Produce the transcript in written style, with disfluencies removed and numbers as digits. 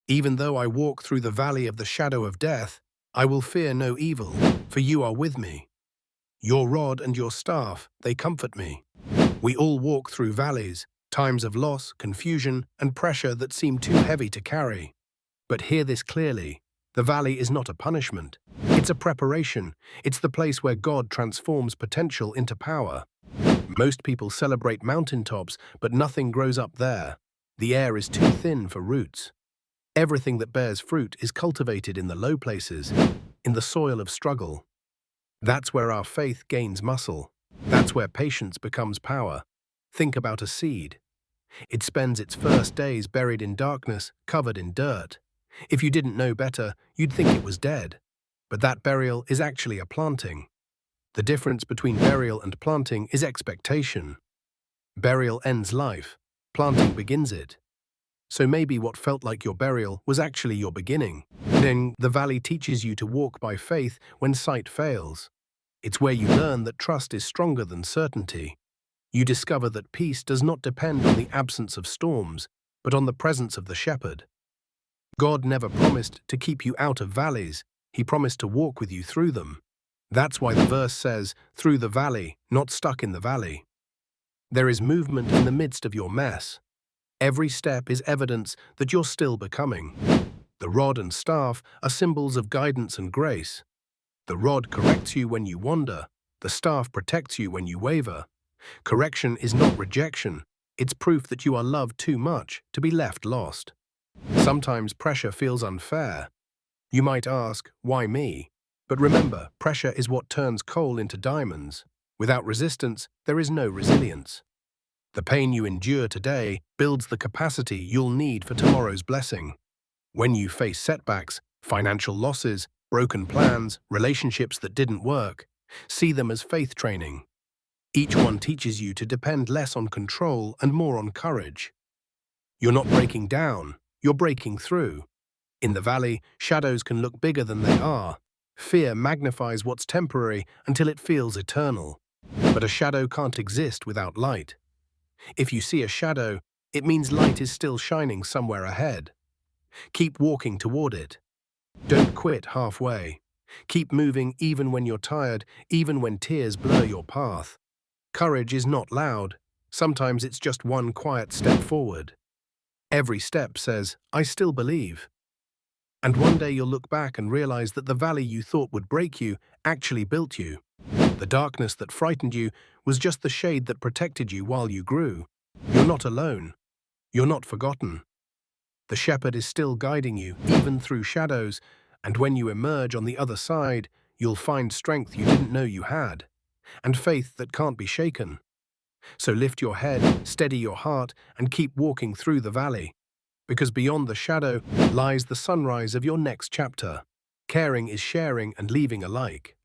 Even though I walk through the valley of the shadow of death, I will fear no evil, for you are with me. Your rod and your staff, they comfort me. We all walk through valleys, times of loss, confusion, and pressure that seem too heavy to carry. But hear this clearly. The valley is not a punishment. It's a preparation. It's the place where God transforms potential into power. Most people celebrate mountaintops, but nothing grows up there. The air is too thin for roots. Everything that bears fruit is cultivated in the low places, in the soil of struggle. That's where our faith gains muscle. That's where patience becomes power. Think about a seed. It spends its first days buried in darkness, covered in dirt. If you didn't know better, you'd think it was dead. But that burial is actually a planting. The difference between burial and planting is expectation. Burial ends life. Planting begins it. So maybe what felt like your burial was actually your beginning. Then the valley teaches you to walk by faith when sight fails. It's where you learn that trust is stronger than certainty. You discover that peace does not depend on the absence of storms, but on the presence of the shepherd. God never promised to keep you out of valleys. He promised to walk with you through them. That's why the verse says, through the valley, not stuck in the valley. There is movement in the midst of your mess. Every step is evidence that you're still becoming. The rod and staff are symbols of guidance and grace. The rod corrects you when you wander. The staff protects you when you waver. Correction is not rejection. It's proof that you are loved too much to be left lost. Sometimes pressure feels unfair. You might ask, why me? But remember, pressure is what turns coal into diamonds. Without resistance, there is no resilience. The pain you endure today builds the capacity you'll need for tomorrow's blessing. When you face setbacks, financial losses, broken plans, relationships that didn't work, see them as faith training. Each one teaches you to depend less on control and more on courage. You're not breaking down, you're breaking through. In the valley, shadows can look bigger than they are. Fear magnifies what's temporary until it feels eternal. But a shadow can't exist without light. If you see a shadow, it means light is still shining somewhere ahead. Keep walking toward it. Don't quit halfway. Keep moving even when you're tired, even when tears blur your path. Courage is not loud. Sometimes it's just one quiet step forward. Every step says, I still believe. And one day you'll look back and realize that the valley you thought would break you actually built you. The darkness that frightened you was just the shade that protected you while you grew. You're not alone. You're not forgotten. The shepherd is still guiding you, even through shadows, and when you emerge on the other side, you'll find strength you didn't know you had, and faith that can't be shaken. So lift your head, steady your heart, and keep walking through the valley. Because beyond the shadow lies the sunrise of your next chapter. Caring is sharing and leaving alike.